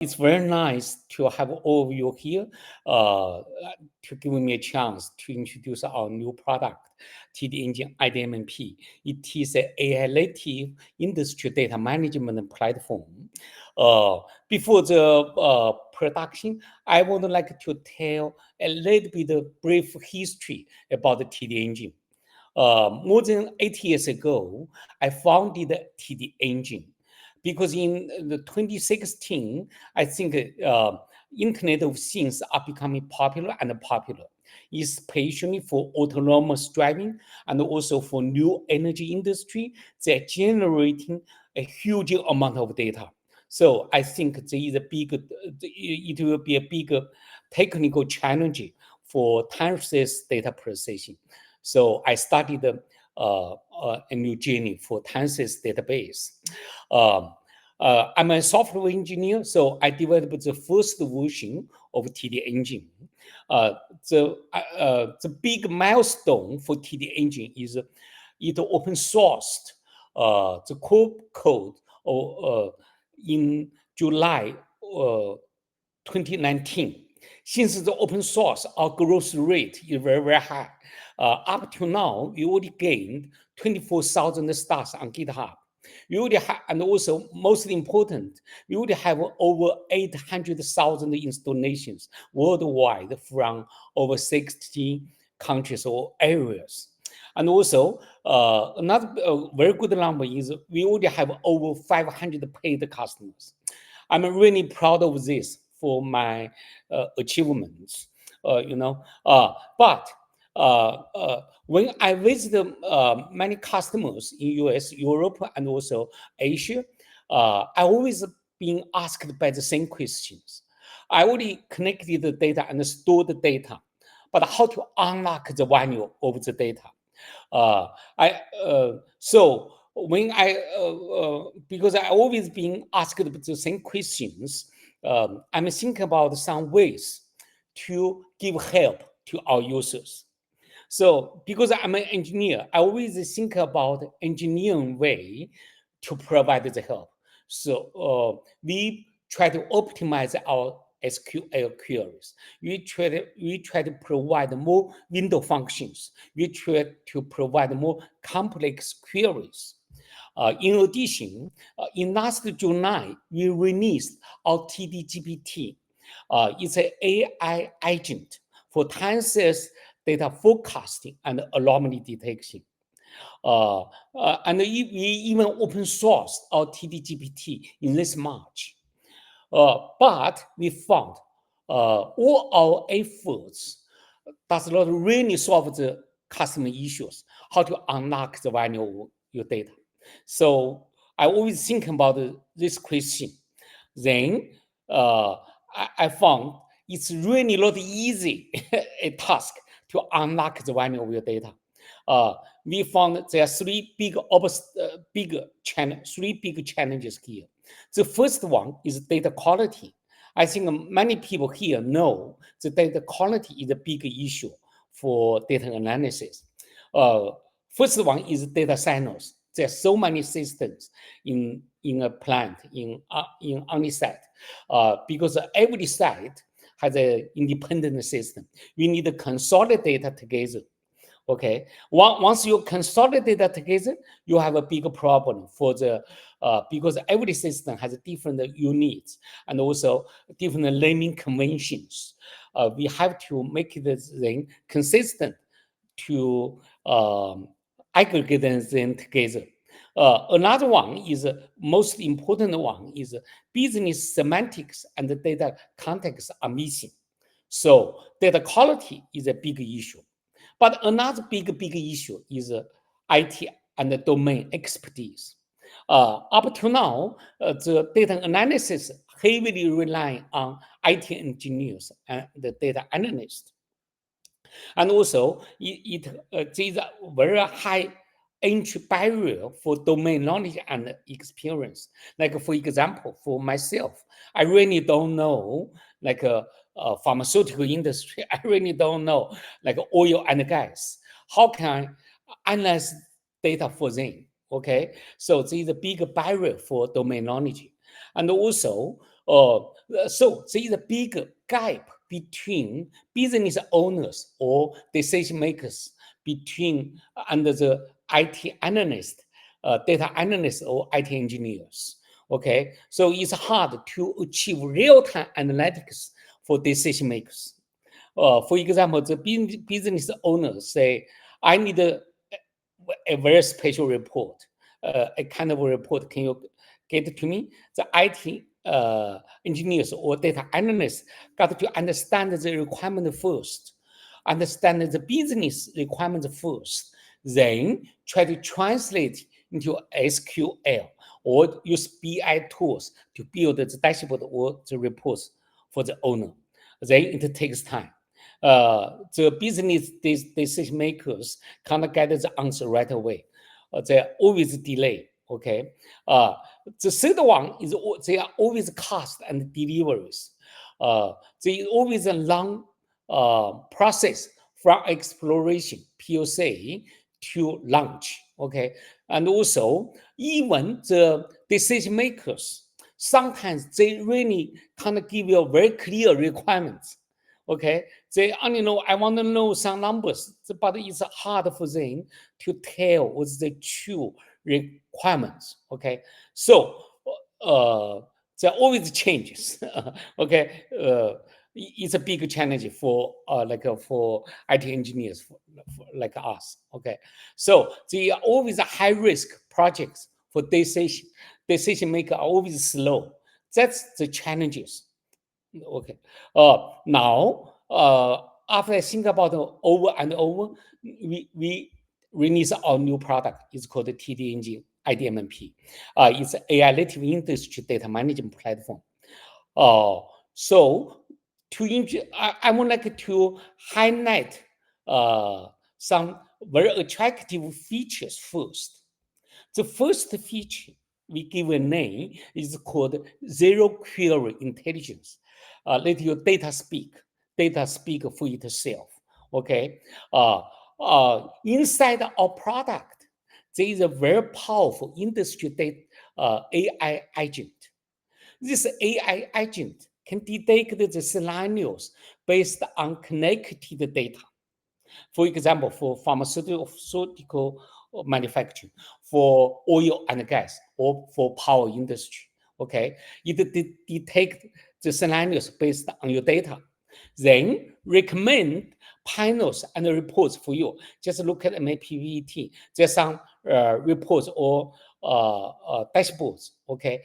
It's very nice to have all of you here to give me a chance to introduce our new product, TDengine IDMP. It is an AI-native industry data management platform. Before the production, I would like to tell a little bit of brief history about the TDengine. More than 8 years ago, I founded TDengine because in the 2016, I think Internet of Things are becoming popular and popular, especially for autonomous driving and also for new energy industry. They're generating a huge amount of data. So I think there is it will be a big technical challenge for time series data processing. So I started a new journey for time series database. I'm a software engineer, so I developed the first version of TDengine. The big milestone for TDengine is it open sourced the core code in July 2019. Since the open source, our growth rate is very, very high. Up to now, we already gained 24,000 stars on GitHub. We already have, and also most important, we already have over 800,000 installations worldwide from over 60 countries or areas. And also, another very good number is we already have over 500 paid customers. I'm really proud of this for my achievements, But when I visit many customers in US, Europe, and also Asia, I always being asked by the same questions. I already connected the data and stored the data, but how to unlock the value of the data? So when because I always being asked the same questions, I'm thinking about some ways to give help to our users. So because I'm an engineer, I always think about engineering way to provide the help. So we try to optimize our SQL queries. We try to provide more window functions. We try to provide more complex queries. In addition, in last July, we released our TDGPT. It's an AI agent for time series data forecasting and anomaly detection. And we even open sourced our TDGPT in this March. But we found all our efforts does not really solve the customer issues, how to unlock the value of your data. So I always think about this question. Then I found it's really not easy a task to unlock the value of your data. We found there are three big challenges here. The first one is data quality. I think many people here know the data quality is a big issue for data analysis. First one is data silos. There are so many systems in a plant, on the site, because every site has an independent system. We need to consolidate data together. Okay, once you consolidate that together, you have a big problem for the because every system has different units and also different naming conventions. We have to make this thing consistent to aggregate them together. Another one is most important one is business semantics and the data context are missing. So data quality is a big issue. But another big issue is IT and the domain expertise. Up to now, the data analysis heavily relying on IT engineers and the data analysts. And also, there is a very high entry barrier for domain knowledge and experience. Like for example, for myself, I really don't know like pharmaceutical industry. I really don't know like oil and gas. How can I analyze data for them? Okay, so there is a big barrier for domain knowledge. And also, so there is a big gap between business owners or decision makers between under the IT analyst, data analysts or IT engineers. Okay, so it's hard to achieve real-time analytics for decision makers. For example, the business owners say, I need a very special report, a kind of a report. Can you get it to me? The IT engineers or data analysts got to understand the requirement first, understand the business requirements first, then try to translate into SQL or use BI tools to build the dashboard or the reports for the owner. Then it takes time. The business decision makers can't get the answer right away. They always delay. Okay. The third one is they are always cost and deliveries. They always a long process from exploration POC to launch. Okay, and also even the decision makers sometimes they really can't give you very clear requirements. Okay, they only know I want to know some numbers, but it's hard for them to tell what's the true requirements. Okay, so there always changes. Okay, it's a big challenge for for IT engineers like us. Okay, so they are always high risk projects for decision maker are always slow. That's the challenges. Okay. Now, after I think about over and over, we release our new product. It's called the TDengine IDMP. It's an AI native industry data management platform. So I would like to highlight some very attractive features first. The first feature we give a name is called zero query intelligence. Let your data speak for itself. Okay. Inside our product, there is a very powerful industry data, AI agent. This AI agent can detect the scenarios based on connected data. For example, for pharmaceutical manufacturing, for oil and gas, or for power industry. Okay, it detect the scenarios based on your data, then recommend panels and reports for you. Just look at my PPT. There's some reports or dashboards. Okay,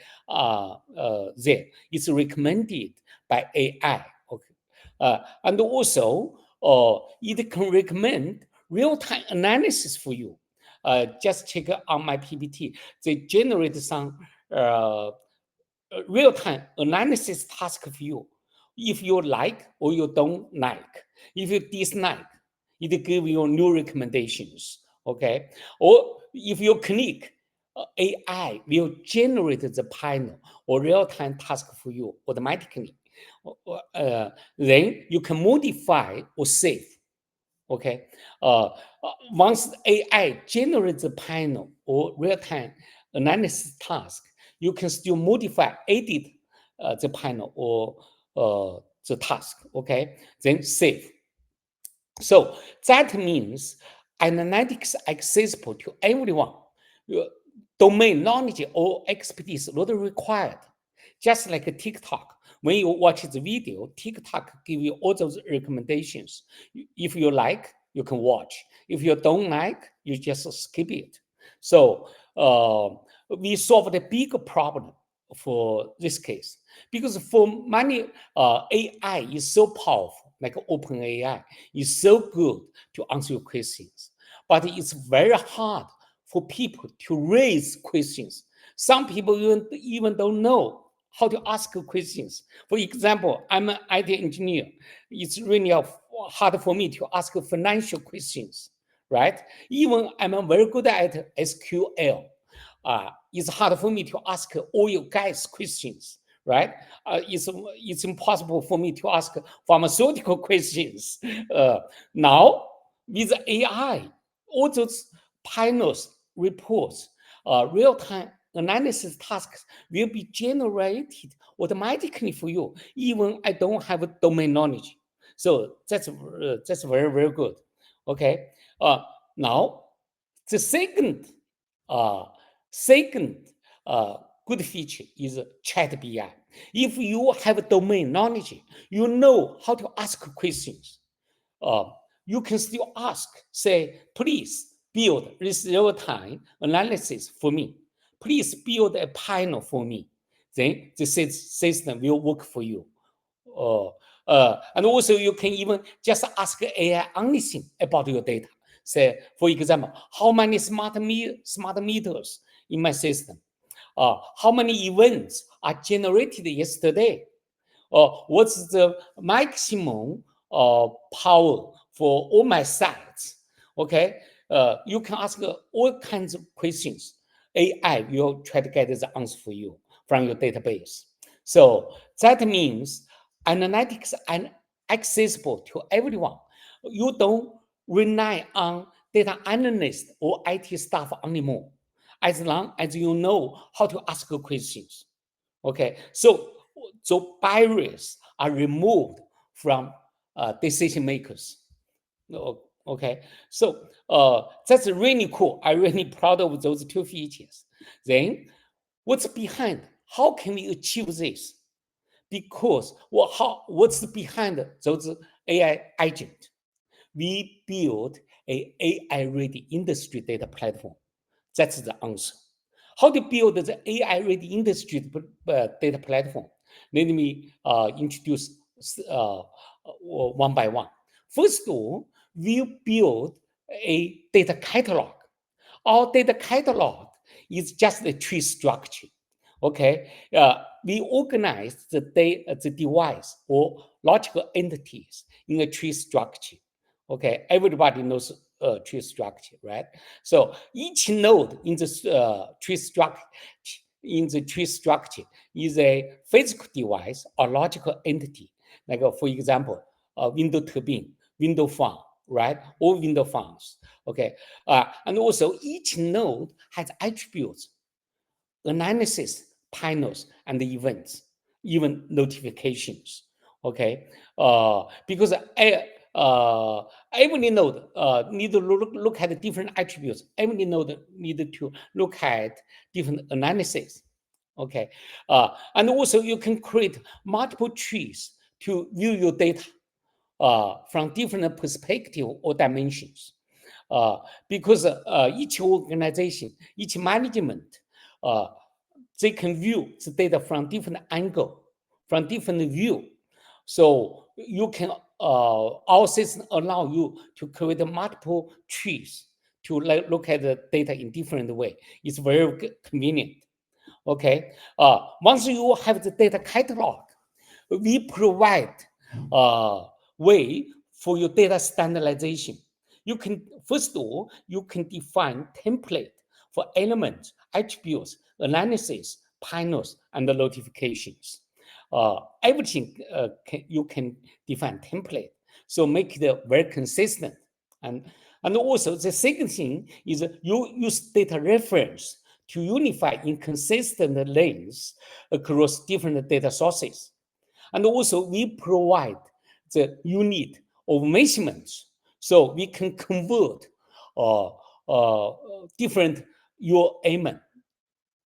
there it's recommended by AI. Okay, and also it can recommend real-time analysis for you. Just check on my PPT. They generate some real-time analysis task for you. If you like or you don't like, if you dislike, it give you new recommendations. Okay, or if you click, AI will generate the panel or real-time task for you automatically. Then you can modify or save. Okay, once AI generates the panel or real-time analysis task, you can still modify, edit the panel or the task. Okay, then save. So that means analytics accessible to everyone. Domain knowledge or expertise not required. Just like a TikTok. When you watch the video, TikTok give you all those recommendations. If you like, you can watch. If you don't like, you just skip it. So we solved a big problem for this case, because for many AI is so powerful, like OpenAI is so good to answer your questions, but it's very hard for people to raise questions. Some people even don't know how to ask questions. For example, I'm an IT engineer. It's really hard for me to ask financial questions, right? Even I'm very good at SQL. It's hard for me to ask oil gas questions, right? It's impossible for me to ask pharmaceutical questions. Now, with AI, all those panels, reports, real-time analysis tasks will be generated automatically for you, even I don't have a domain knowledge. So that's very, very good. Okay. Now the second good feature is chat BI. If you have domain knowledge, you know how to ask questions. You can still ask, say, please build this real-time analysis for me. Please build a panel for me. Then the system will work for you. And also you can even just ask AI anything about your data. Say, for example, how many smart meters in my system? How many events are generated yesterday? What's the maximum power for all my sites? Okay, you can ask all kinds of questions. AI will try to get the answer for you from your database. So that means analytics are accessible to everyone. You don't rely on data analysts or IT staff anymore, as long as you know how to ask questions. Okay, so barriers are removed from decision makers. Okay, so that's really cool. I'm really proud of those two features. Then, what's behind? How can we achieve this? Because what's behind those AI agent? We build a AI-ready industry data platform. That's the answer. How to build the AI-ready industry data platform? Let me introduce one by one. First of all, we build a data catalog. Our data catalog is just a tree structure. Okay, we organize the device or logical entities in a tree structure. Okay, everybody knows tree structure, right? So each node in the tree structure is a physical device or logical entity. Like for example, window turbine, window fan, right? Or window fans. Okay, and also each node has attributes, analysis, panels, and events, even notifications. Okay, because every node need to look at different attributes. Every node need to look at different analysis. Okay, and also you can create multiple trees to view your data from different perspectives or dimensions. Because each organization, each management, they can view the data from different angle, from different view. So you can, our system allow you to create multiple trees to look at the data in different way. It's very convenient. Okay, once you have the data catalog, we provide way for your data standardization. You can, first of all, you can define template for elements, attributes, analysis, panels, and the notifications. Everything you can define template, so make it very consistent. And also the second thing is you use data reference to unify inconsistent lanes across different data sources. And also we provide the unit of measurements, so we can convert different your element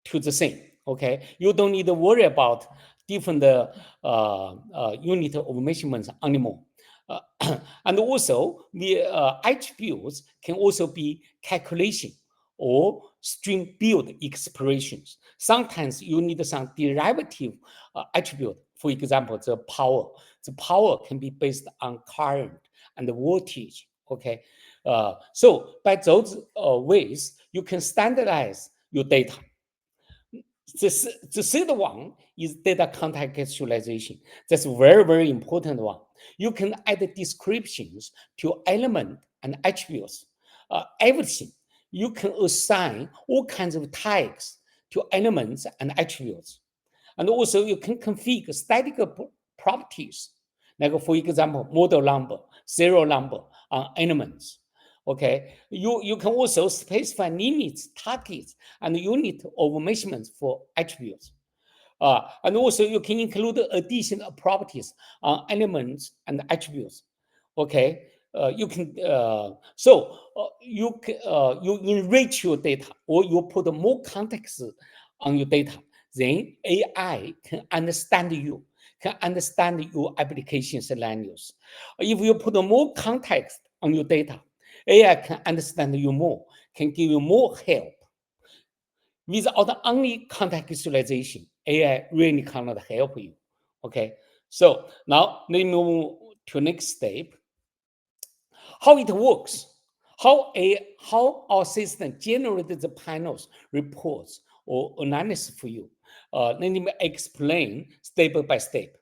to the same. Okay, you don't need to worry about different unit of measurements anymore. And also the attributes can also be calculation or string build expressions. Sometimes you need some derivative attribute. For example, the power. The power can be based on current and the voltage. Okay, so by those ways, you can standardize your data. The third one is data contextualization. That's very, very important one. You can add descriptions to element and attributes, everything. You can assign all kinds of tags to elements and attributes. And also you can configure static properties, like for example, model number, serial number on elements. Okay, you can also specify limits, targets, and unit of measurements for attributes. And also you can include additional properties on elements and attributes. Okay, you can you enrich your data, or you put more context on your data. Then AI can understand you, can understand your application scenarios. If you put more context on your data, AI can understand you more, can give you more help. Without only contextualization, AI really cannot help you. Okay, so now let me move to next step. How it works, how our system generates the panels, reports, or analysis for you. Let me explain step by step.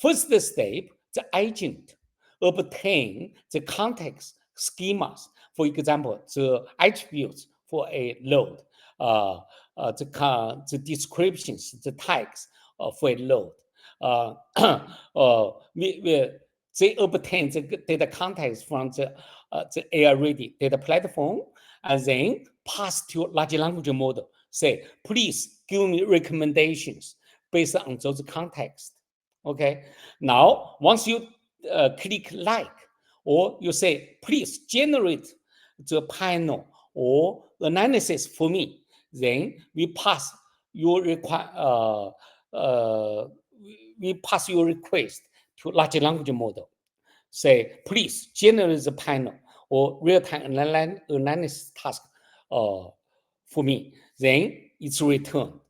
First step, the agent obtain the context schemas. For example, the attributes for a load, the descriptions, the tags for a load. They obtain the data context from the AI-ready data platform, and then pass to large language model. Say, please give me recommendations based on those context. Okay. Now, once you click like, or you say, please generate the panel or analysis for me, then we pass your we pass your request to large language model. Say, please generate the panel or real-time analysis task for me. Then it's returned.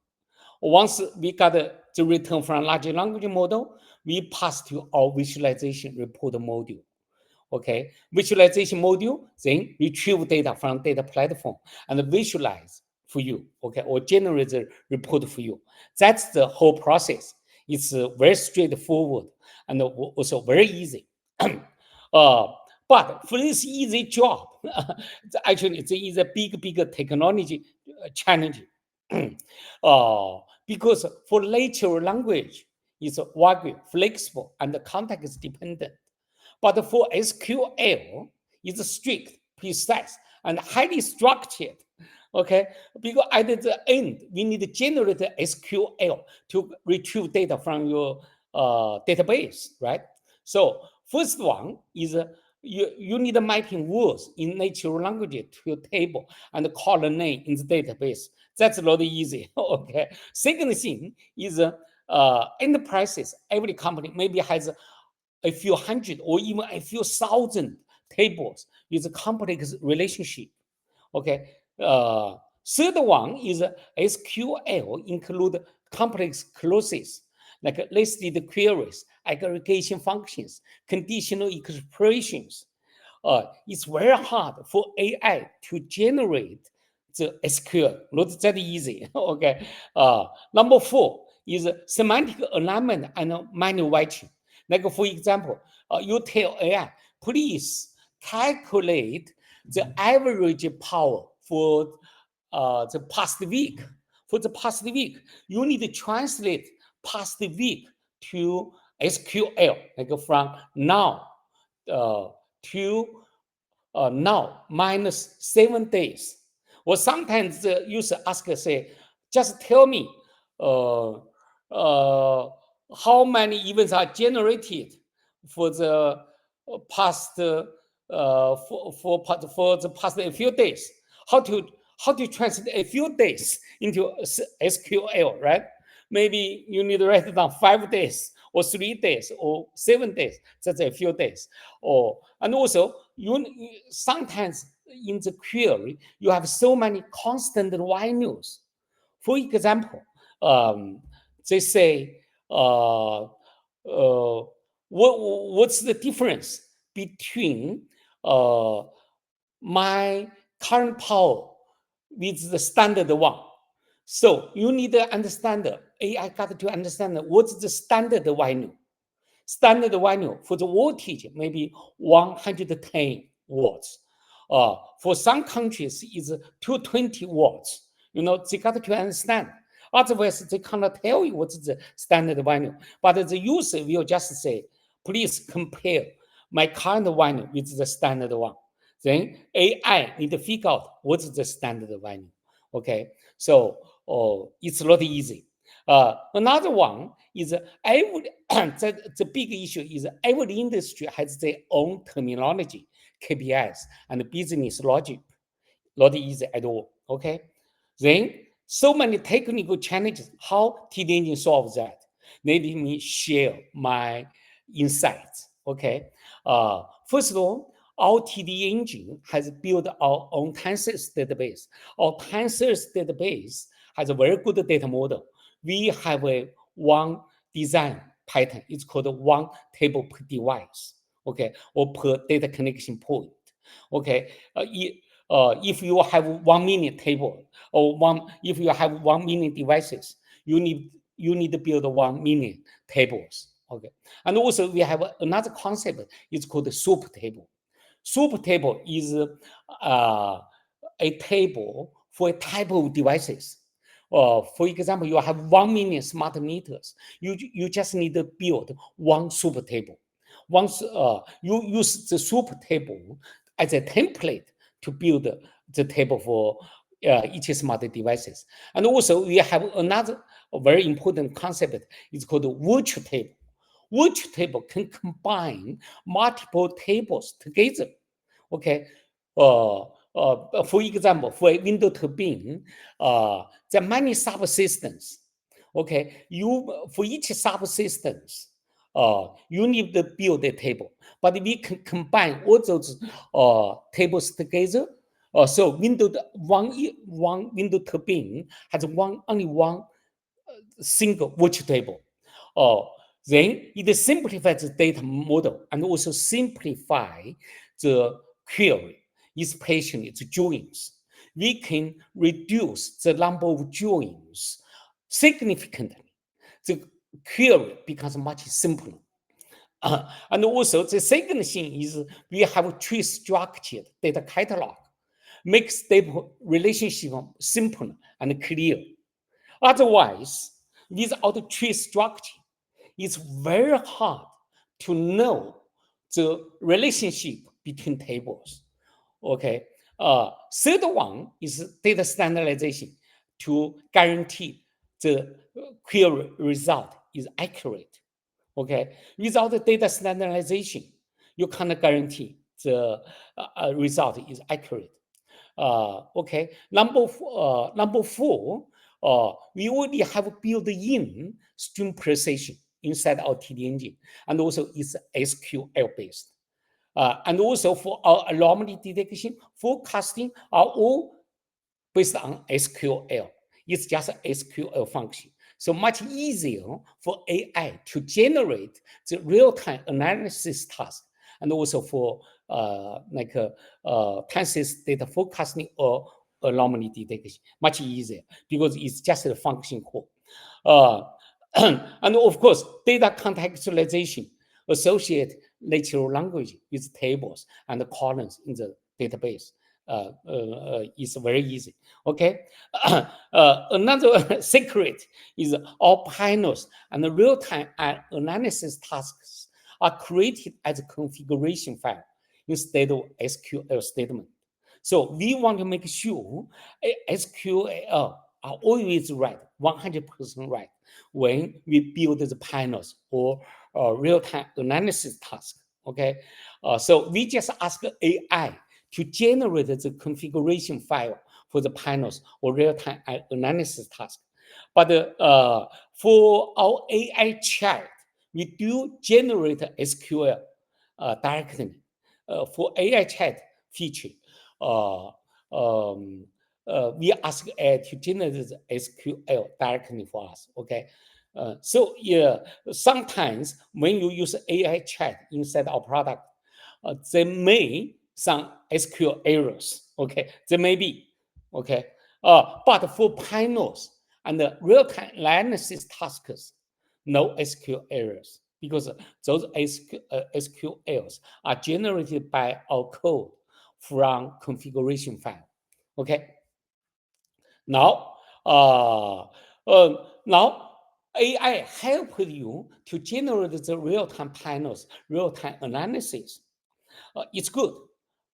Once we got the return from large language model, we pass to our visualization report module. Okay, visualization module then retrieve data from data platform and visualize for you. Okay, or generate the report for you. That's the whole process. It's very straightforward and also very easy. But for this easy job, actually it's a big technology challenge. Because for natural language, it's vague, flexible, and context dependent. But for SQL, it's strict, precise, and highly structured. Okay, because at the end, we need to generate SQL to retrieve data from your database, right? So first one is you need a mapping words in natural language to a table and call a name in the database. That's not easy. Okay. Second thing is enterprises. Every company maybe has a few hundred or even a few thousand tables with a complex relationship. Okay. Third one is SQL include complex clauses like listed queries, aggregation functions, conditional expressions. It's very hard for AI to generate the SQL. Not that easy. Okay. Number 4 is semantic alignment and manual writing. Like for example, you tell AI, please calculate the average power for the past week. For the past week, you need to translate past week to SQL, like from now to now minus 7 days. Or sometimes the user asks, say, just tell me how many events are generated for the past for the past a few days. How to translate a few days into SQL, right? Maybe you need to write it down 5 days or 3 days or 7 days. That's a few days. And also you sometimes in the query you have so many constant values. For example, they say, what's the difference between my current power with the standard one? So you need to understand, AI got to understand what's the standard value. Standard value for the voltage, maybe 110 watts. For some countries, it's 220 watts. You know, they got to understand. Otherwise, they cannot tell you what's the standard value. But the user will just say, please compare my current value with the standard one. Then AI need to figure out what's the standard value. Okay, so it's not easy. Another one is the big issue is every industry has their own terminology, KPIs, and business logic. Not easy at all. Okay, then so many technical challenges. How TDengine solves that? Let me share my insights. Okay, first of all, our TDengine has built our own tensors database. Our tensors database has a very good data model. We have a one design pattern. It's called one table per device. Okay, or per data connection point. Okay, if you have 1 million table or if you have 1 million devices, you need to build 1 million tables. Okay, and also we have another concept. It's called the soup table. Soup table is a table for a type of devices. For example, you have 1 million smart meters. You just need to build one soup table. Once you use the soup table as a template to build the table for each smart devices. And also we have another very important concept. It's called the virtual table. Virtual table can combine multiple tables together. Okay, for example, for a window turbine, there are many subsystems. Okay, for each subsystems, you need to build a table, but we can combine all those tables together. So one window turbine has only one single virtual table. Then it simplifies the data model and also simplify the query, especially its joins. We can reduce the number of joins significantly. The query becomes much simpler. And also the second thing is we have a tree structured data catalog, makes data relationship simple and clear. Otherwise, without a tree structure, it's very hard to know the relationship between tables. Okay. Third one is data standardization to guarantee the query result is accurate. Okay. Without the data standardization, you cannot guarantee the result is accurate. Okay. Number four, we already have built-in stream precision inside our TDengine, and also it's SQL based. And also for our anomaly detection, forecasting are all based on SQL. It's just an SQL function. So much easier for AI to generate the real-time analysis task, and also for Kansas data forecasting or anomaly detection. Much easier because it's just a function call. And of course, data contextualization associate natural language with tables and columns in the database. Is very easy. Okay. Another secret is all panels and the real-time analysis tasks are created as a configuration file instead of SQL statement. So we want to make sure SQL are always right, 100% right when we build the panels or real-time analysis task. Okay, so we just ask AI to generate the configuration file for the panels or real-time analysis task. But for our AI chat, we do generate SQL directly. For AI chat feature, we ask AI to generate the SQL directly for us. Okay. So yeah, sometimes when you use AI chat inside our product, there may some SQL errors. Okay, there may be. Okay, but for panels and the real-time analysis tasks, no SQL errors because those SQLs are generated by our code from configuration file. Okay. Now, now AI help you to generate the real-time panels, real-time analysis. It's good,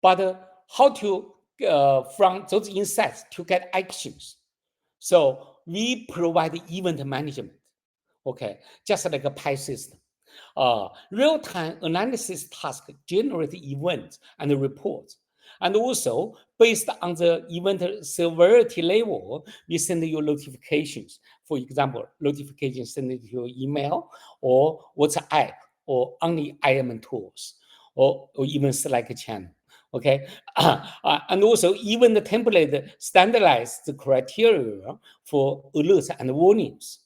but how to from those insights to get actions. So we provide event management, okay, just like a PI system. Real-time analysis task generate events and reports. And also, based on the event severity level, we send you notifications. For example, notifications sent to your email or WhatsApp or only IM tools or even Slack channel. Okay, and also even the template standardized the criteria for alerts and warnings.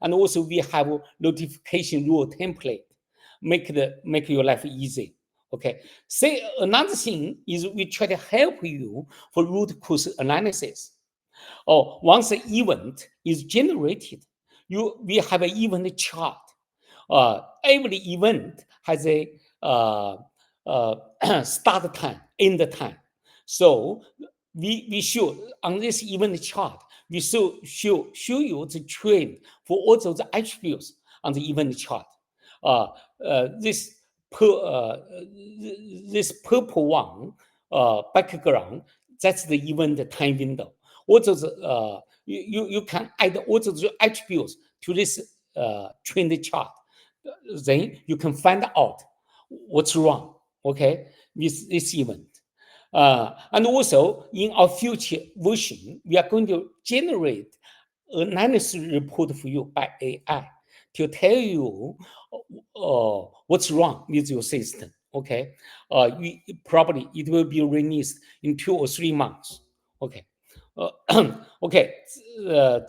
And also we have notification rule template, make your life easy. Okay. Say another thing is we try to help you for root cause analysis. Or once an event is generated, we have an event chart. Every event has a start time, end time. So we show on this event chart, we show you the trend for all those attributes on the event chart. This purple one background, that's the event time window. All those you can add all those attributes to this trend chart. Then you can find out what's wrong, okay, with this event. And also in our future version, we are going to generate analysis report for you by AI to tell you what's wrong with your system. Okay, probably it will be released in 2 or 3 months. Okay, okay,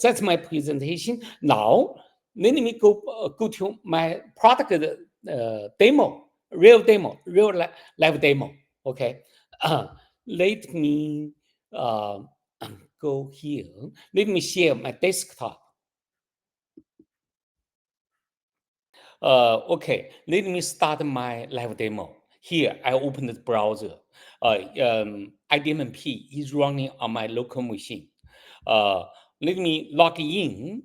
that's my presentation. Now let me go to my product demo, real live demo. Okay, let me go here. Let me share my desktop. Okay, let me start my live demo. Here, I open the browser. IDMP is running on my local machine. Let me log in.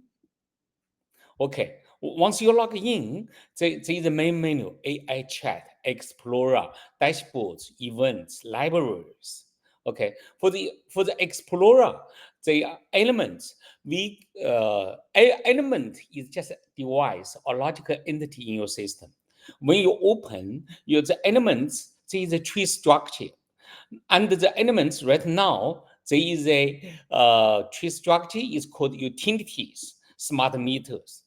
Okay, once you log in, there is the main menu: AI chat, Explorer, dashboards, events, libraries. Okay, for the Explorer, the elements element is just a device or logical entity in your system. When you open the elements, there is a tree structure. Under the elements right now, there is a tree structure is called utilities, smart meters,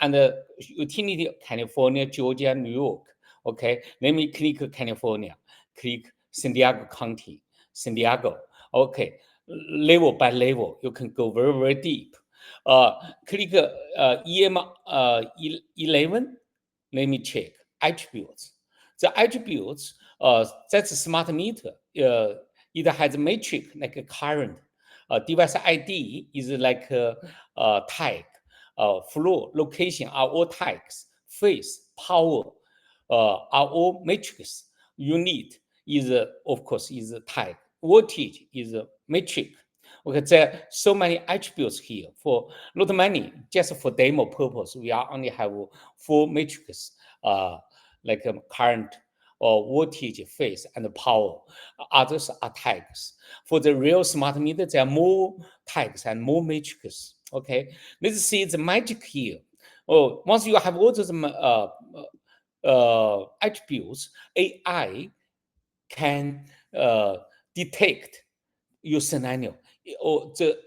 and utility California, Georgia, New York. Okay, let me click California, click San Diego County, San Diego. Okay, level by level, you can go very, very deep. Click EM 11. Let me check attributes. The attributes, that's a smart meter. It has a matrix like a current. Device ID is like a type. Flow, location are all types. Phase, power are all matrix. Unit is, of course, is a type. Voltage is a matrix. Okay, there are so many attributes here. For not many, just for demo purpose, we are only have 4 matrices, like current or voltage, phase, and power. Others are tags. For the real smart meter, there are more tags and more matrices. Okay, let's see the magic here. Oh, once you have all those attributes, AI can detect your scenario, or the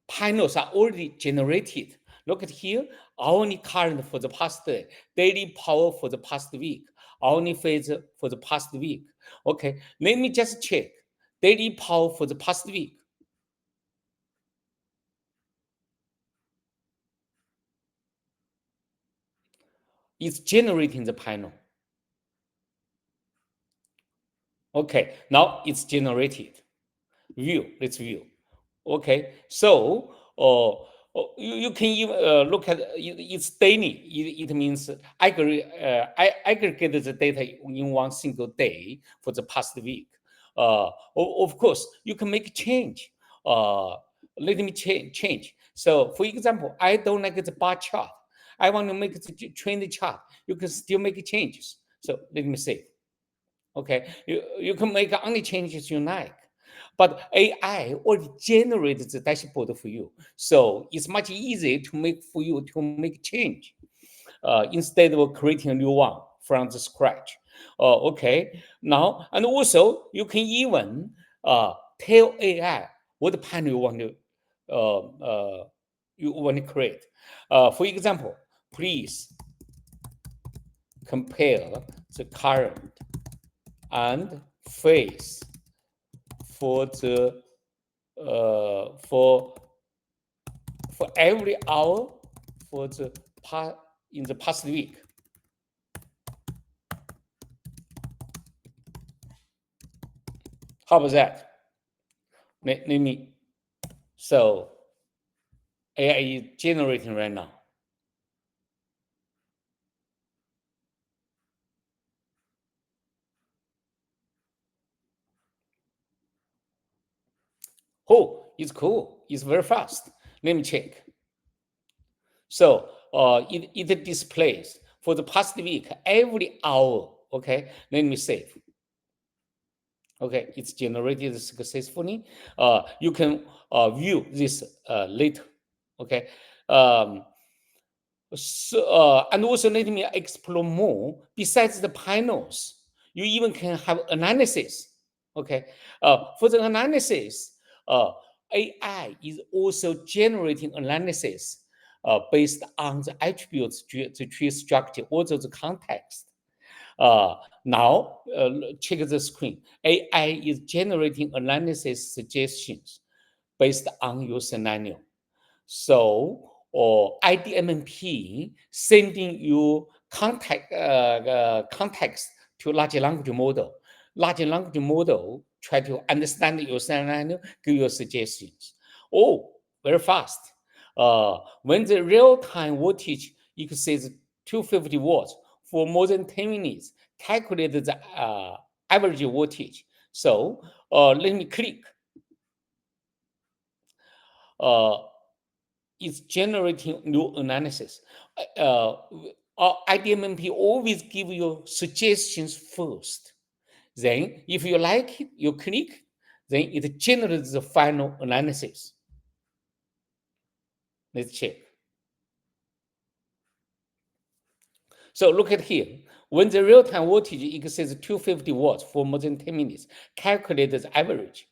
panels are already generated. Look at here, only current for the past day, daily power for the past week, only phase for the past week. Okay, let me just check daily power for the past week. It's generating the panel. Okay, now it's generated. View, let's view. Okay, so you can even look at it's daily. It means aggregate the data in one single day for the past week. Of course, you can make change. Let me change. So, for example, I don't like the bar chart. I want to make the trend chart. You can still make changes. So let me say, Okay, you can make any changes you like. But AI already generates the dashboard for you. So it's much easier to make for you to make change instead of creating a new one from the scratch. Okay, now, and also you can even tell AI what panel uh, uh, you want to create. For example, please compare the current and phase for the for every hour for the in the past week. How about that? Let me. So AI is generating right now. Oh, it's cool. It's very fast. Let me check. So it displays for the past week every hour. Okay, let me save. Okay, it's generated successfully. You can view this later. Okay. So, and also let me explore more. Besides the panels, you even can have analysis. Okay. For the analysis, AI is also generating analysis based on the attributes, the tree structure, also the context. Now, check the screen. AI is generating analysis suggestions based on your scenario. So, or IDMP sending you context to large language model. Large language model try to understand your scenario, give you suggestions. Oh, very fast. When the real-time voltage exceeds 250 watts for more than 10 minutes, calculate the average voltage. So let me click. It's generating new analysis. IDMP always give you suggestions first. Then, if you like it, you click, then it generates the final analysis. Let's check. So look at here. When the real-time voltage exceeds 250 watts for more than 10 minutes, calculate the average.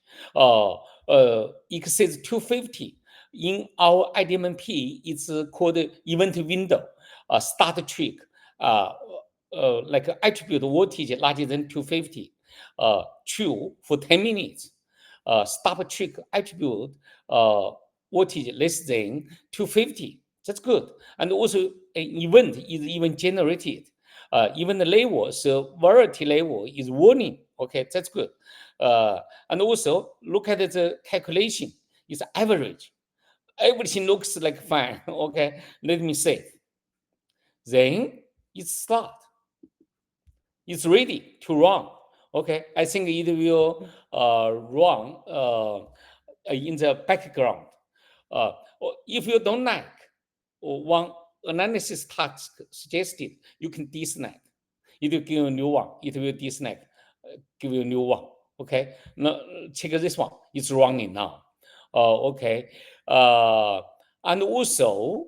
Exceeds 250. In our IDMP, it's called event window. Start trick, like attribute voltage larger than 250. True for 10 minutes. Stop trick attribute voltage less than 250. That's good. And also an event is even generated. Even the level, so variety level is warning. Okay, that's good. And also look at the calculation. It's average. Everything looks like fine. Okay, let me save. Then it's start. It's ready to run. Okay, I think it will run in the background. If you don't like one analysis task suggested, you can disconnect. It will give you a new one. It will disconnect, give you a new one. Okay, now check this one. It's running now. Okay, and also,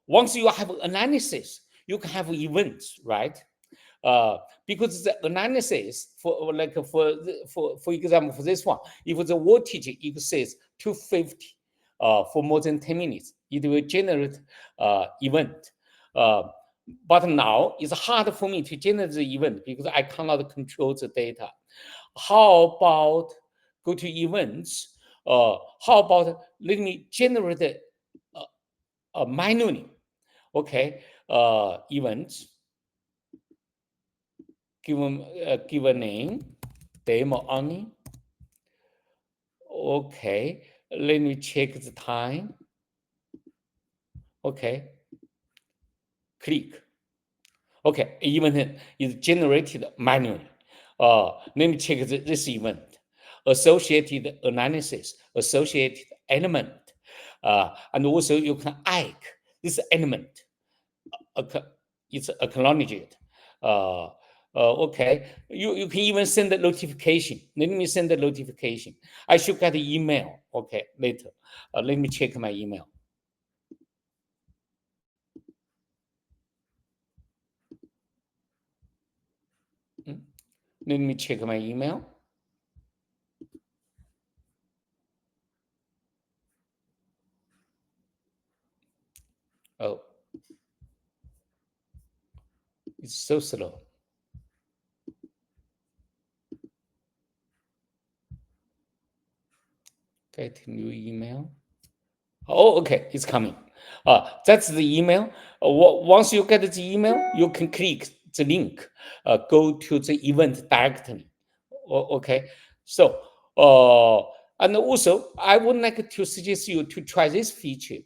once you have analysis, you can have events, right? Because the analysis for example for this one, if the voltage exceeds 250 for more than 10 minutes, it will generate event. But now it's hard for me to generate the event because I cannot control the data. How about go to events? How about let me generate manually? Okay, events. Give a name, demo only. Okay, let me check the time. Okay, click. Okay, event is generated manually. Let me check this event. Associated analysis, associated element, and also you can add this element. It's acknowledged. Okay, you can even send the notification. Let me send the notification. I should get the email. Okay, later. Let me check my email. Let me check my email. Oh, it's so slow. Get new email. Oh, okay, it's coming. That's the email. Once you get the email, you can click the link, go to the event directly. Okay, so and also I would like to suggest you to try this feature.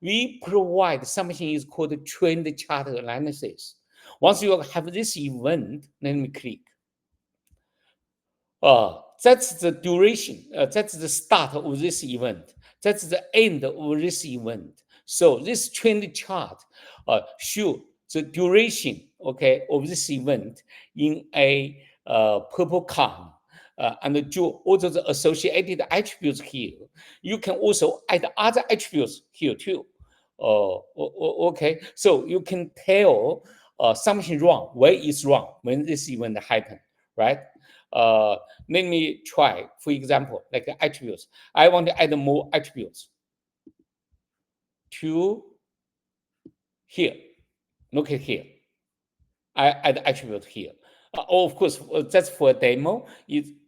We provide something is called trend chart analysis. Once you have this event, let me click. That's the duration. That's the start of this event. That's the end of this event. So this trend chart show the duration, okay, of this event in a purple column. And do all the associated attributes here. You can also add other attributes here too. Okay, so you can tell something wrong, where is wrong when this event happen, right? Let me try, for example, like attributes. I want to add more attributes to here. Look at here. I add attribute here. Of course, that's for a demo.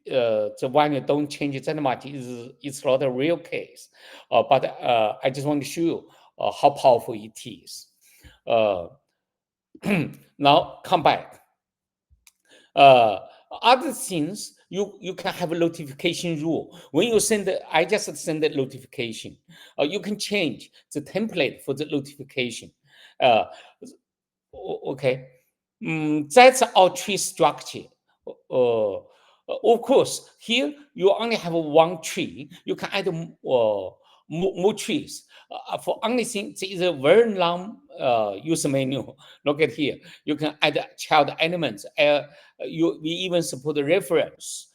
The one you don't change it that much it's not a real case. But I just want to show you how powerful it is. Now come back. Other things you can have a notification rule. When you send I just send the notification. You can change the template for the notification. Okay, that's our tree structure. Of course, here you only have one tree. You can add more trees. For only thing, there is a very long user menu. Look at here. You can add child elements. We even support the reference.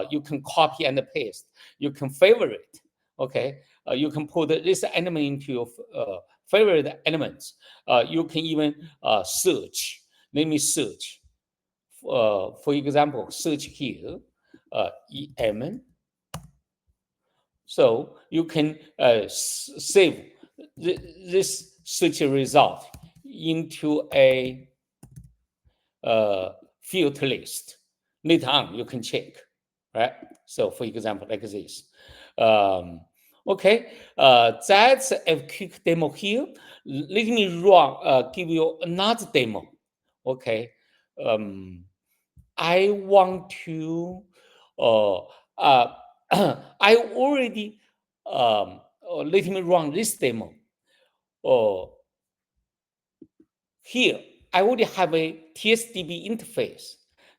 You can copy and paste. You can favorite. Okay. You can put this element into your favorite elements. You can even search. Let me search. For example, search here, EM. So you can save this search result into a field list. Later on, you can check, right? So for example, like this. Okay, that's a quick demo here. Let me give you another demo. Okay, I want to, I already, let me run this demo. Here, I already have a TSDB interface.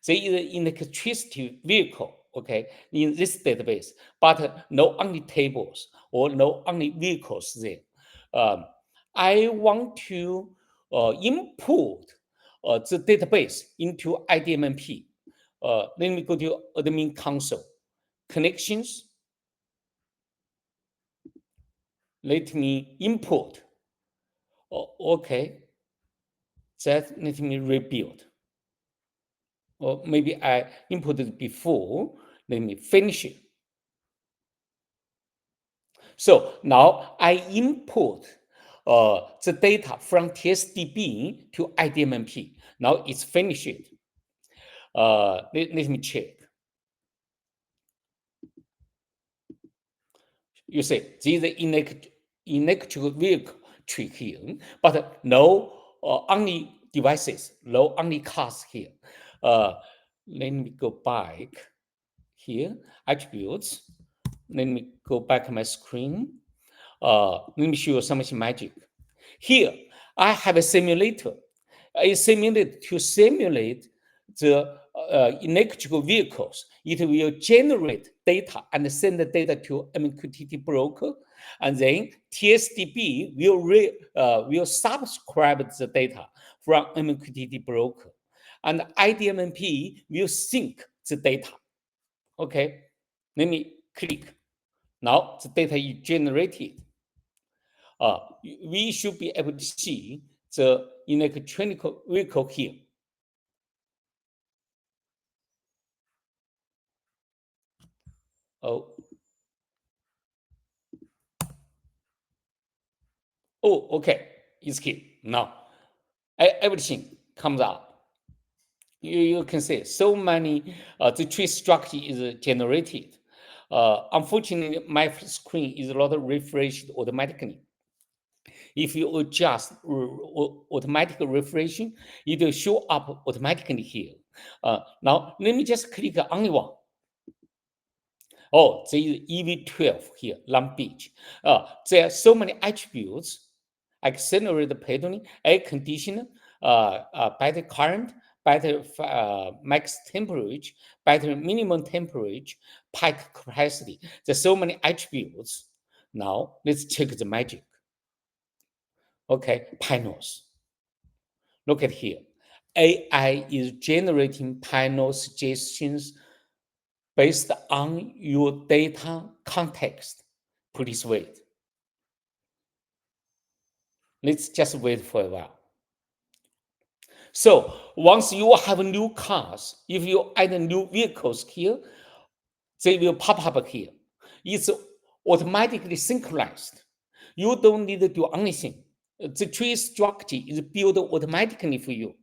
There is an electricity vehicle, okay, in this database, but no only tables or no only vehicles there. I want to import the database into IDMP. Let me go to admin console, connections. Let me import. Okay, that let me rebuild. Or maybe I imported before. Let me finish it. So now I import the data from TSDB to IDMP. Now it's finished. Let me check. You say this is electrical vehicle tree here, but no only devices, no only cars here. Let me go back here, attributes. Let me go back to my screen. Let me show you something magic. Here, I have a simulator. I simulate to simulate the electrical vehicles. It will generate data and send the data to MQTT broker, and then TSDB will subscribe the data from MQTT broker. and IDMP will sync the data. Okay, let me click. Now the data is generated. We should be able to see the electronic vehicle here. Oh, okay, it's here now. Everything comes out. You can see so many, the tree structure is generated. Unfortunately, my screen is not refreshed automatically. If you adjust automatic refreshing, it will show up automatically here. Now, let me just click on one. Oh, there is EV12 here, Long Beach. There are so many attributes: accelerated pedaling, air conditioner, battery current, battery max temperature, battery minimum temperature, pack capacity. There's so many attributes. Now, let's check the magic. Okay, panels. Look at here. AI is generating panel suggestions based on your data context. Please wait. Let's just wait for a while. So once you have new cars, if you add new vehicles here, they will pop up here. It's automatically synchronized. You don't need to do anything. The tree structure is built automatically for you.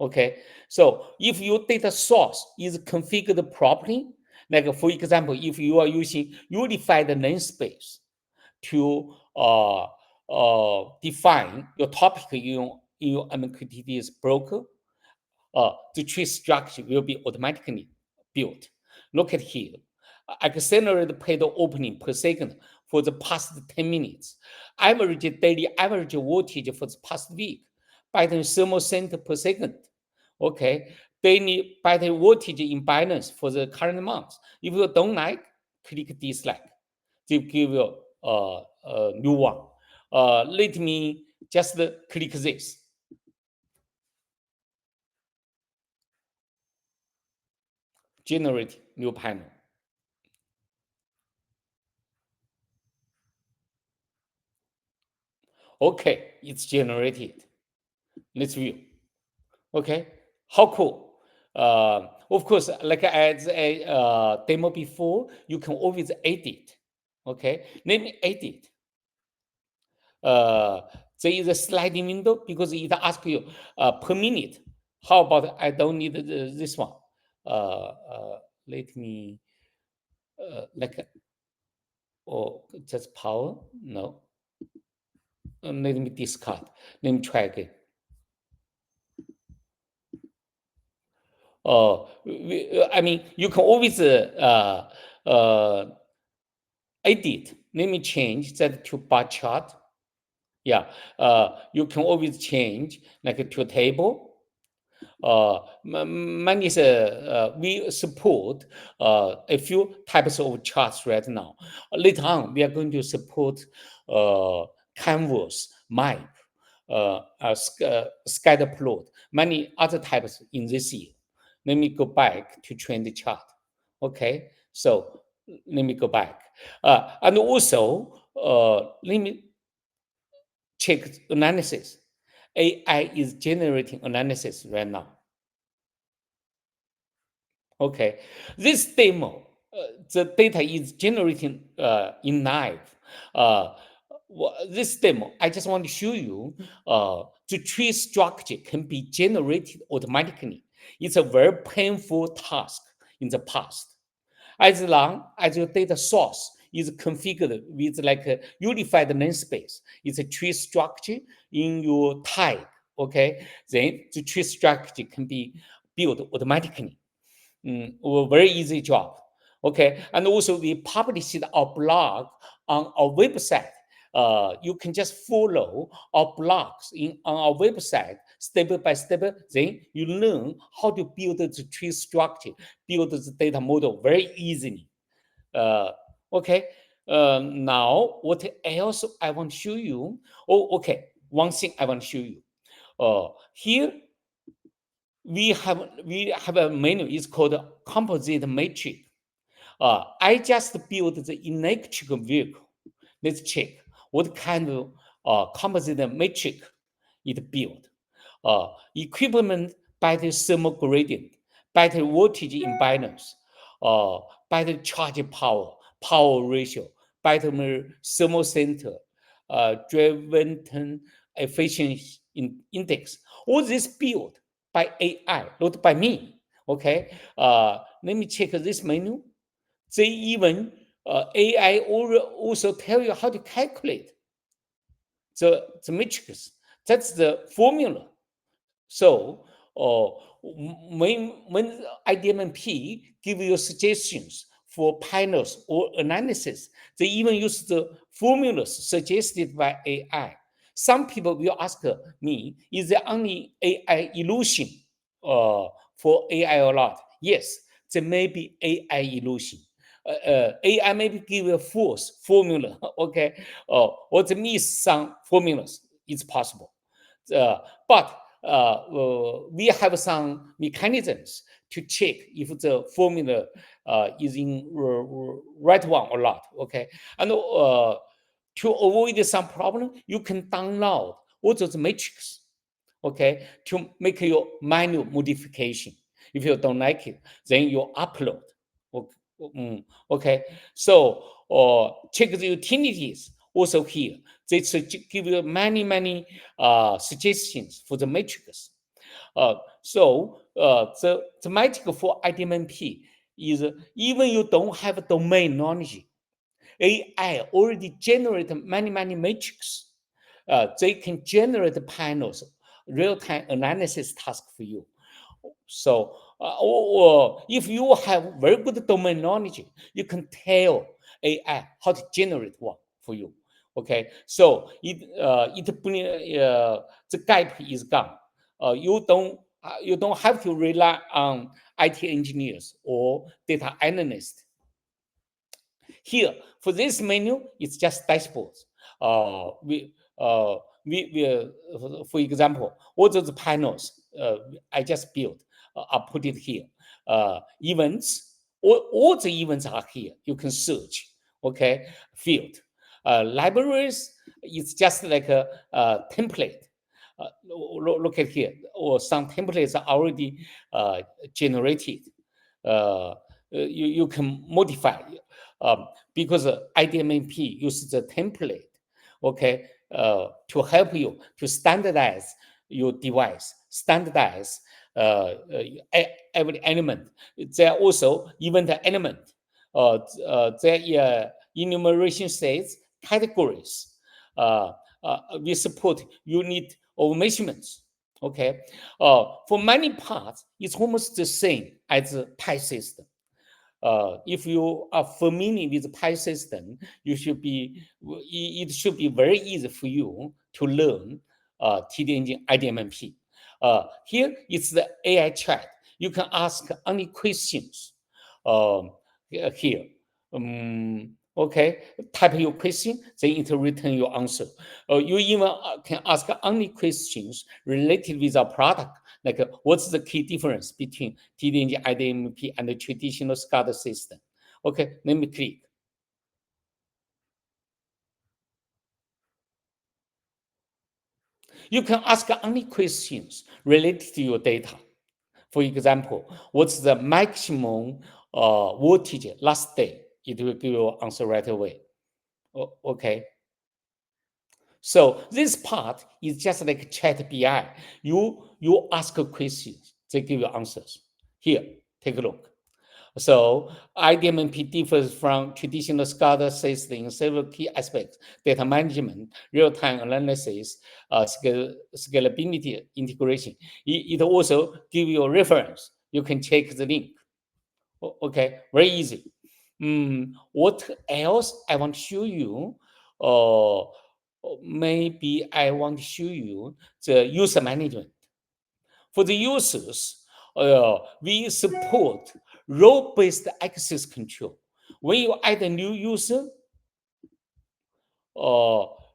Okay, so if your data source is configured properly, like for example, if you are using unified namespace to define your topic in your MQTT's broker, the tree structure will be automatically built. Look at here. Accelerated pedal opening per second for the past 10 minutes. Average daily average voltage for the past week. Battery thermal center per second. Okay. Daily battery voltage imbalance for the current month. If you don't like, click dislike. They give you a new one. Let me just click this. Generate new panel. Okay, it's generated. Let's view. Okay, how cool. Of course, like as a demo before, you can always edit. Okay, let me edit. There is a sliding window because it asks you per minute. How about I don't need this one? Let me like or just power. No. Let me discard. Let me try again. I mean, you can always edit. Let me change that to bar chart. Yeah, you can always change like to a table. We support a few types of charts right now. Later on, we are going to support canvas, map, scatter plot, many other types in this year. Let me go back to trend chart. Okay, so let me go back. And also, let me check analysis. AI is generating analysis right now. Okay, this demo, the data is generating in live. This demo, I just want to show you the tree structure can be generated automatically. It's a very painful task in the past. As long as your data source is configured with like a unified namespace, it's a tree structure in your type, okay, then the tree structure can be built automatically. A very easy job. Okay, and also we published our blog on our website. You can just follow our blogs on our website step by step. Then you learn how to build the tree structure, build the data model very easily. Okay. Now, what else I want to show you? Oh, okay. One thing I want to show you. Here we have a menu. It's called composite matrix. I just built the electric vehicle. Let's check what kind of composite matrix it built. Equipment battery thermal gradient, battery voltage impedance, battery charge power, power ratio, battery thermal center, driven efficiency index. All this built by AI, not by me. Okay, let me check this menu. They even AI also tell you how to calculate the matrix. That's the formula. So when IDMP give you suggestions for panels or analysis, they even use the formulas suggested by AI. Some people will ask me, is there only AI illusion for AI or not? Yes, there may be AI illusion. AI maybe give a false formula, okay, or they miss some formulas. It's possible, but we have some mechanisms to check if the formula is in right one or not. Okay, and to avoid some problem, you can download all those matrices. Okay, to make your manual modification. If you don't like it, then you upload. Okay, okay. So check the utilities also here. They give you many suggestions for the matrix. The magic for IDMP is even you don't have domain knowledge, AI already generated many matrices. They can generate panels, real-time analysis task for you. So, or if you have very good domain knowledge, you can tell AI how to generate one for you. Okay, so the gap is gone. You don't have to rely on IT engineers or data analysts. Here, for this menu, it's just dashboards. For example, all those panels I just built, I put it here. Events, all the events are here. You can search, okay, field. Libraries, it's just like a template. Look at here, or some templates are already generated. You can modify because IDMP uses the template, okay, to help you to standardize your device, standardize every element. There are also event element. Their enumeration says categories. We support unit of measurements. Okay, for many parts, it's almost the same as a pi system. If you are familiar with the pi system, it should be very easy for you to learn TDengine IDMP. Here it's the AI chat. You can ask any questions here. Okay, type your question, then it will return your answer. You even can ask any questions related with our product, like what's the key difference between TDengine IDMP and the traditional SCADA system. Okay, let me click. You can ask any questions related to your data. For example, what's the maximum voltage last day? It will give you an answer right away. Okay. So this part is just like chat BI. You ask questions, they give you answers. Here, take a look. So IDMP differs from traditional SCADA system in several key aspects: data management, real-time analysis, scalability, integration. It also gives you a reference. You can check the link. Okay, very easy. What else I want to show you? Maybe I want to show you the user management. For the users, we support role-based access control. When you add a new user,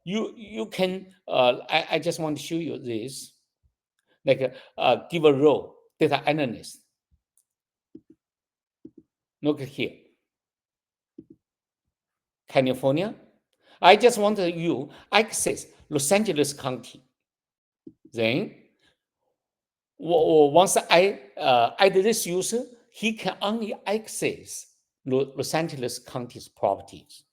you can. I just want to show you this. Like give a role, data analyst. Look here, California. I just want you access Los Angeles County. Then, once I add this user, he can only access Los Angeles County's properties.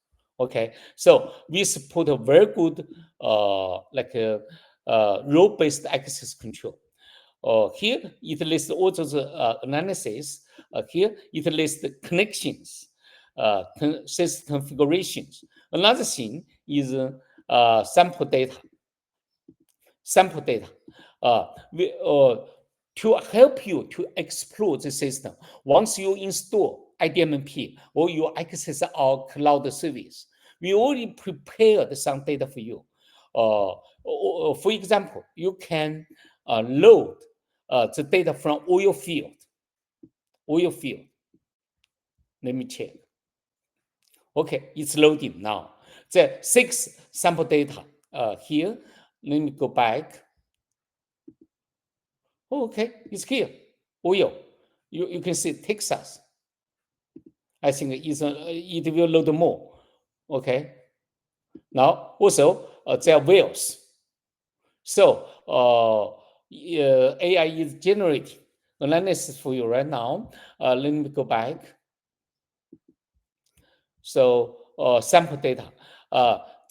Okay, so we support a very good role-based access control. Here it lists all those analysis. Here it lists the connections, system configurations. Another thing is sample data. Sample data. To help you to explore the system, once you install IDMP or you access our cloud service, we already prepared some data for you. For example, you can load the data from oil field. Oil field. Let me check. Okay, it's loading now. The 6 sample data here. Let me go back. Okay, it's here. Oil. You can see Texas. I think it will load more. Okay. Now also there are wells. So AI is generating analysis for you right now. Let me go back. So sample data.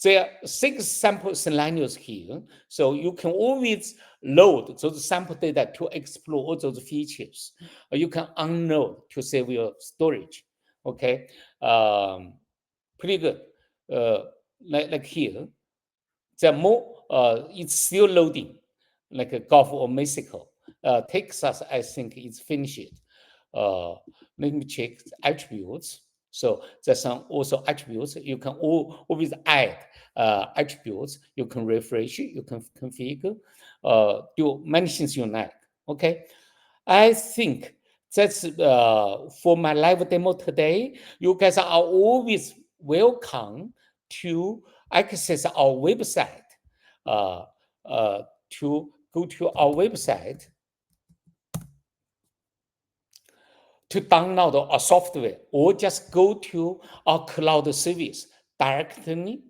There are 6 sample scenarios here. So you can always load those sample data to explore all those features. Or you can unload to save your storage. Okay. Pretty good. Like here. There are more, it's still loading, like a Gulf or Mexico. Texas, I think, is finished. Let me check the attributes. So there's some also attributes. You can always add attributes. You can refresh it. You can configure. Do many things you like. Okay. I think that's for my live demo today. You guys are always welcome to access our website. To go to our website to download our software, or just go to our cloud service directly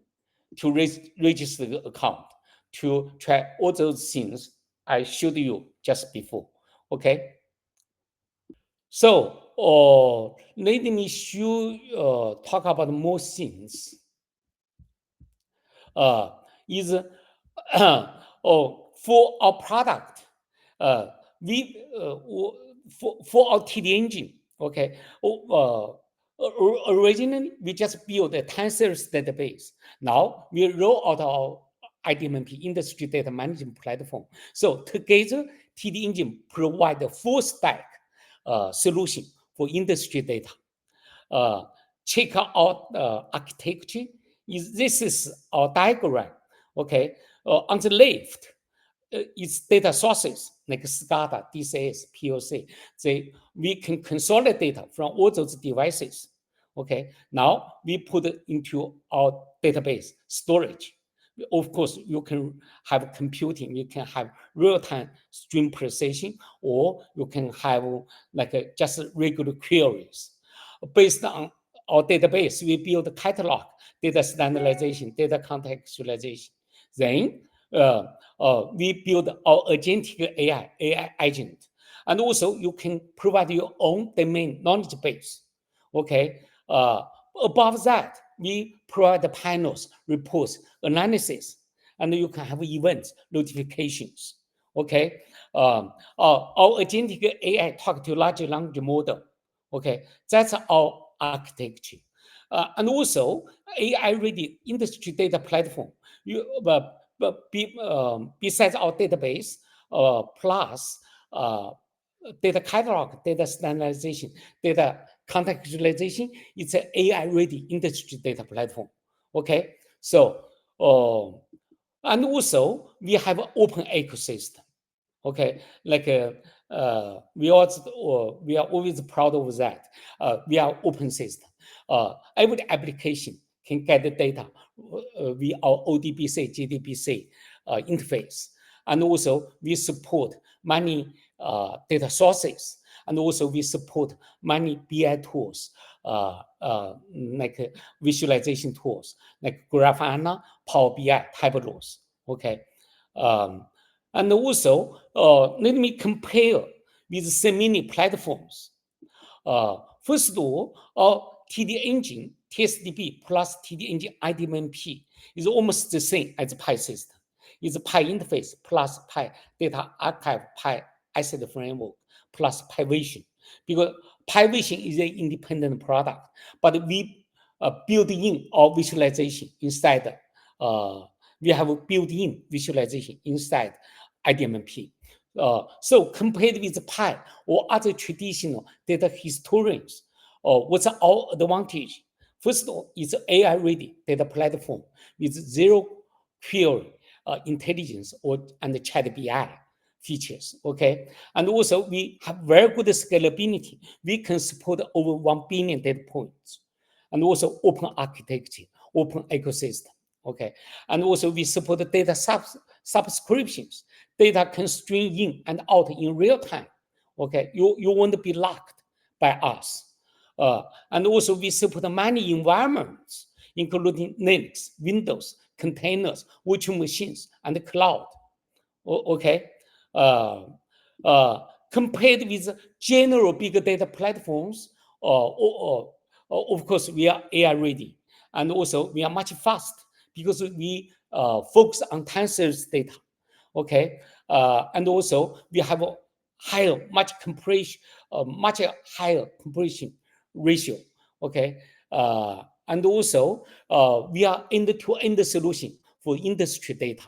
to register the account to try all those things I showed you just before. Okay. So let me talk about more things. Is for our product, we for our TDengine, okay. Originally we just built a time series database. Now we roll out our IDMP industry data management platform. So together, TDengine provide a full stack solution for industry data. Check out architecture. This is our diagram. Okay, on the left is data sources like SCADA, DCS, PLC. We can consolidate data from all those devices. Okay, now we put it into our database storage. Of course, you can have computing, you can have real-time stream processing, or you can have like just regular queries. Based on our database, we build a catalog, data standardization, data contextualization. Then we build our agentic AI agent. And also you can provide your own domain knowledge base. Okay. Above that, we provide the panels, reports, analysis, and you can have events, notifications. Okay. Our agentic AI talk to large language model. Okay. That's our architecture. And also AI-ready industry data platform. Besides our database, plus data catalog, data standardization, data contextualization, it's an AI-ready industry data platform. Okay, so and also we have an open ecosystem. Okay, like we are always proud of that. We are open system. Every application can get the data via our ODBC, GDBC interface. And also we support many data sources. And also we support many BI tools, like visualization tools, like Grafana, Power BI, Tableau. Okay. And also, let me compare with so many platforms. First of all, TDengine, TSDB plus TDengine IDMP is almost the same as Pi system. It's a Pi interface plus Pi data archive, Pi asset framework plus Pi Vision. Because Pi Vision is an independent product, but we build in our visualization inside. We have a built-in visualization inside IDMP. So compared with Pi or other traditional data historians, what's our advantage? First of all, it's AI-ready data platform with zero query intelligence and chat BI features. Okay, and also we have very good scalability. We can support over 1 billion data points, and also open architecture, open ecosystem. Okay, and also we support the data subscriptions. Data can stream in and out in real time. Okay, you won't be locked by us. And also we support many environments, including Linux, Windows, containers, virtual machines, and the cloud. Okay, compared with general big data platforms, of course we are AI ready, and also we are much fast because we focus on time series data. Okay, and also we have a much higher compression ratio. Okay, and also we are end-to-end solution for industry data.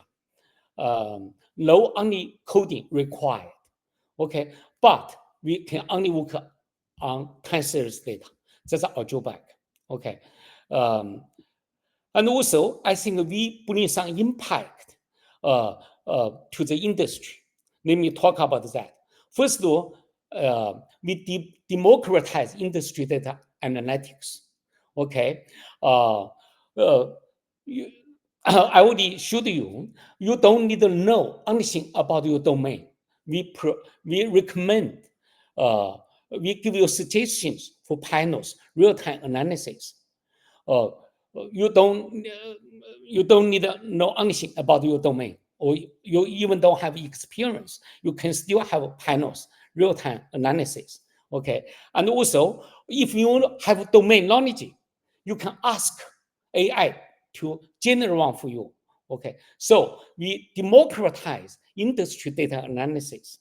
No only coding required. Okay, but we can only work on time series data. That's our drawback. Okay, and also I think we bring some impact to the industry. Let me talk about that. First of all, we democratize industry data analytics. Okay, I already showed you, you don't need to know anything about your domain. We recommend, we give you suggestions for panels, real-time analysis. You don't need to know anything about your domain, or you even don't have experience. You can still have panels, real-time analysis. Okay, and also if you have domain knowledge, you can ask AI to generate one for you. Okay, so we democratize industry data analysis.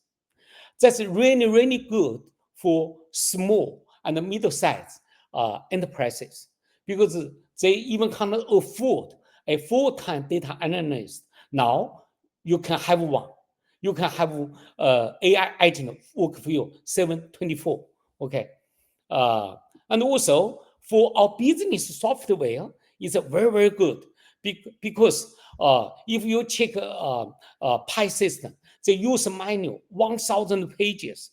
That's really, really good for small and middle-sized enterprises, because they even cannot afford a full-time data analyst. Now you can have one. You can have AI agent work for you 7/24. Okay, and also for our business software, it's very, very good, because if you check Pi system, the user manual 1,000 pages.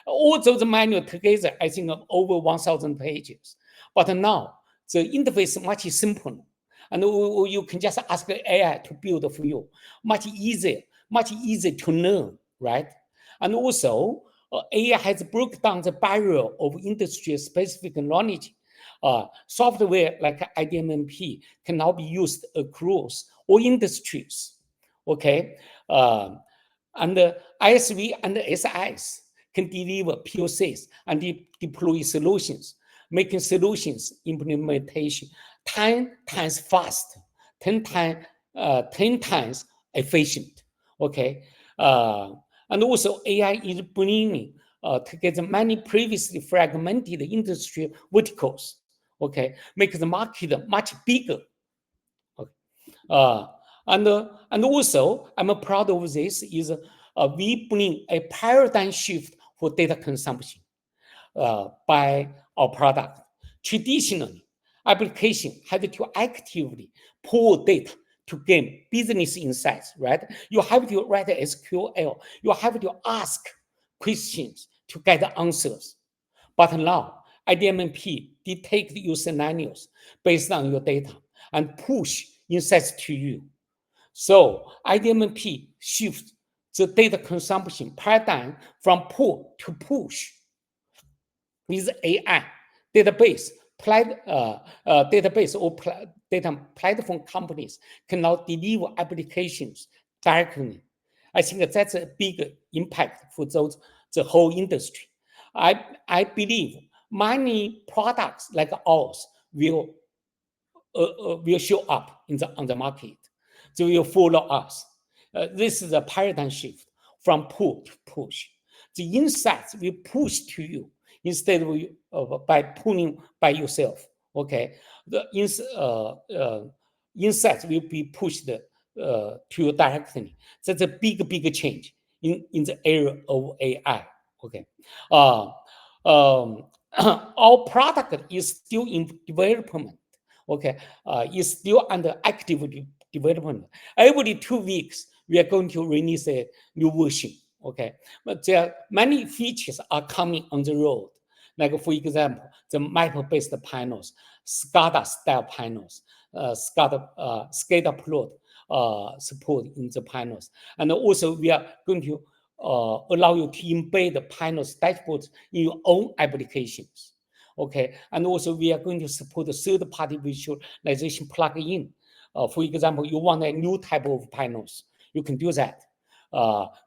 All those manual together, I think over 1,000 pages. But now the interface is much simpler, and you can just ask the AI to build for you. Much easier to learn, right? And also AI has broken down the barrier of industry-specific knowledge. Software like IDMP can now be used across all industries. Okay, and ISV and SIs can deliver POCs and deploy solutions, making solutions implementation 10 times fast, 10 times efficient. Okay, and also AI is bringing together many previously fragmented industry verticals. Okay, make the market much bigger. Okay. And also, I'm proud of this, is we bring a paradigm shift for data consumption by our product. Traditionally, application had to actively pull data to gain business insights, right? You have to write SQL. You have to ask questions to get answers. But now, IDMP detects your scenarios based on your data and push insights to you. So IDMP shifts the data consumption paradigm from pull to push with AI database. Database or data platform companies can now deliver applications directly. I think that's a big impact for the whole industry. I believe many products like ours will show up on the market. They will follow us. This is a paradigm shift from pull to push. The insights will push to you instead of by pulling by yourself. Okay, the insights will be pushed to you directly. That's a big change in the era of AI. Okay, our product is still in development. Okay, is still under active development. Every 2 weeks, we are going to release a new version. Okay, but there are many features are coming on the road. Like for example, the map-based panels, SCADA style panels, SCADA plot support in the panels, and also we are going to allow you to embed the panels dashboards in your own applications. Okay, and also we are going to support the third-party visualization plugin. For example, you want a new type of panels, you can do that.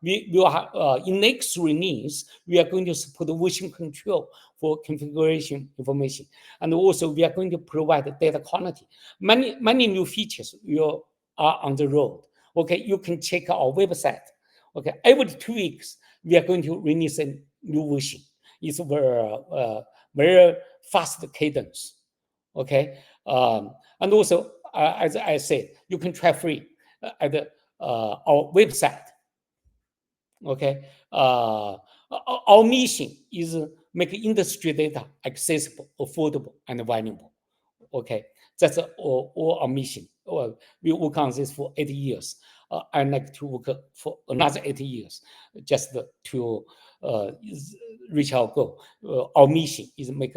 We will have, in next release, we are going to support the version control for configuration information, and also we are going to provide data quality. Many new features are on the road. Okay, you can check our website. Okay, every 2 weeks we are going to release a new version. It's very fast cadence. Okay, and also as I said, you can try free at our website. Okay, our mission is make industry data accessible, affordable, and valuable. Okay, that's all our mission. We work on this for 80 years. I'd like to work for another 80 years just to reach our goal. Our mission is make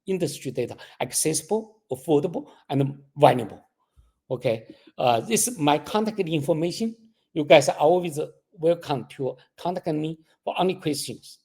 industry data accessible, affordable, and valuable. Okay, this is my contact information. You guys are always welcome to contact me for any questions.